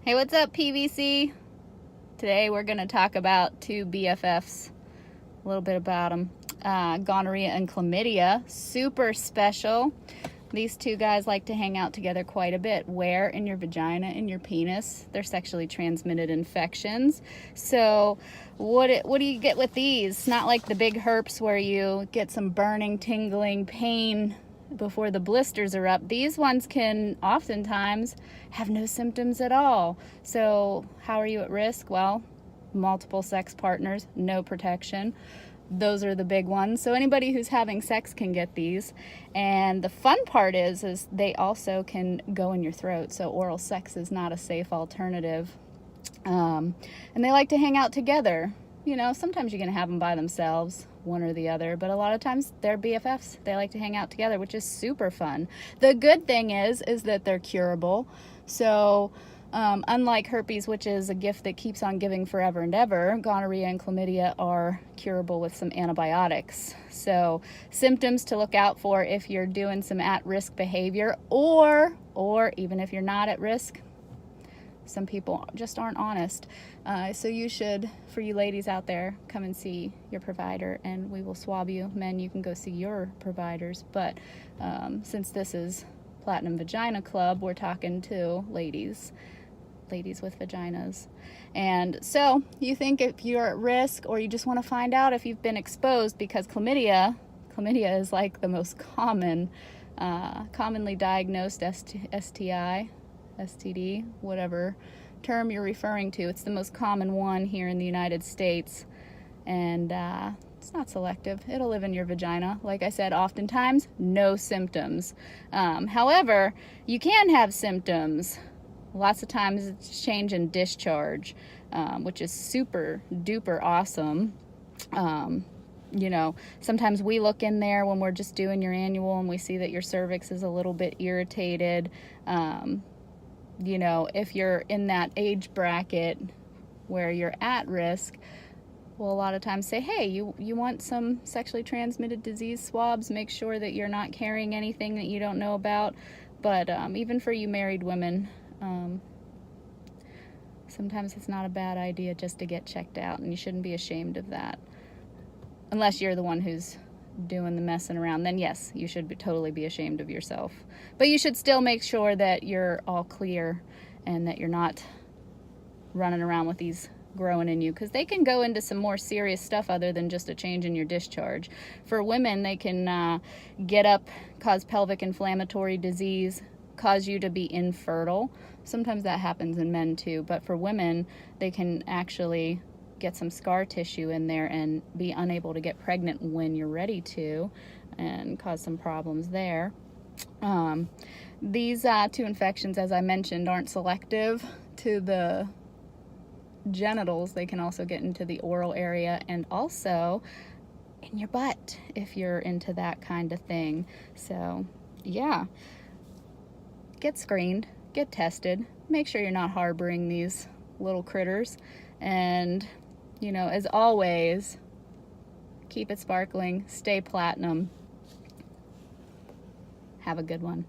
Hey, what's up, PVC? Today we're going to talk about two BFFs, a little bit about them. Gonorrhea and chlamydia, super special. These two guys like to hang out together quite a bit. Where? In your vagina, in your penis. They're sexually transmitted infections. So what do you get with these? It's not like the big herpes where you get some burning, tingling, pain before the blisters are up. These ones can oftentimes have no symptoms at all. So how are you at risk? Well, multiple sex partners, no protection. Those are the big ones. So anybody who's having sex can get these. And the fun part is they also can go in your throat. So oral sex is not a safe alternative. And they like to hang out together. You know, sometimes you're going to have them by themselves, one or the other, but a lot of times they're BFFs. They like to hang out together, which is super fun. The good thing is that they're curable. So unlike herpes, which is a gift that keeps on giving forever and ever, gonorrhea and chlamydia are curable with some antibiotics. So symptoms to look out for if you're doing some at-risk behavior, or even if you're not at risk. Some people just aren't honest. So you should, for you ladies out there, come and see your provider and we will swab you. Men, you can go see your providers. But since this is Platinum Vagina Club, we're talking to ladies with vaginas. And so you think if you're at risk, or you just want to find out if you've been exposed, because chlamydia is like the most commonly diagnosed STI, STD, whatever term you're referring to. It's the most common one here in the United States, and it's not selective. It'll live in your vagina. Like I said, oftentimes no symptoms. However, you can have symptoms. Lots of times it's change in discharge, which is super duper awesome. You know, sometimes we look in there when we're just doing your annual and we see that your cervix is a little bit irritated. You know, if you're in that age bracket where you're at risk, we'll a lot of times say, hey, you want some sexually transmitted disease swabs? Make sure that you're not carrying anything that you don't know about. But even for you married women, sometimes it's not a bad idea just to get checked out, and you shouldn't be ashamed of that. Unless you're the one who's doing the messing around, then yes, you should totally be ashamed of yourself. But you should still make sure that you're all clear and that you're not running around with these growing in you, because they can go into some more serious stuff other than just a change in your discharge. For women, they can get up, cause pelvic inflammatory disease, cause you to be infertile. Sometimes that happens in men too, but for women, they can actually get some scar tissue in there and be unable to get pregnant when you're ready to, and cause some problems there. These two infections, as I mentioned, aren't selective to the genitals. They can also get into the oral area and also in your butt if you're into that kind of thing. So yeah, get screened, get tested, make sure you're not harboring these little critters, and you know, as always, keep it sparkling, stay platinum. Have a good one.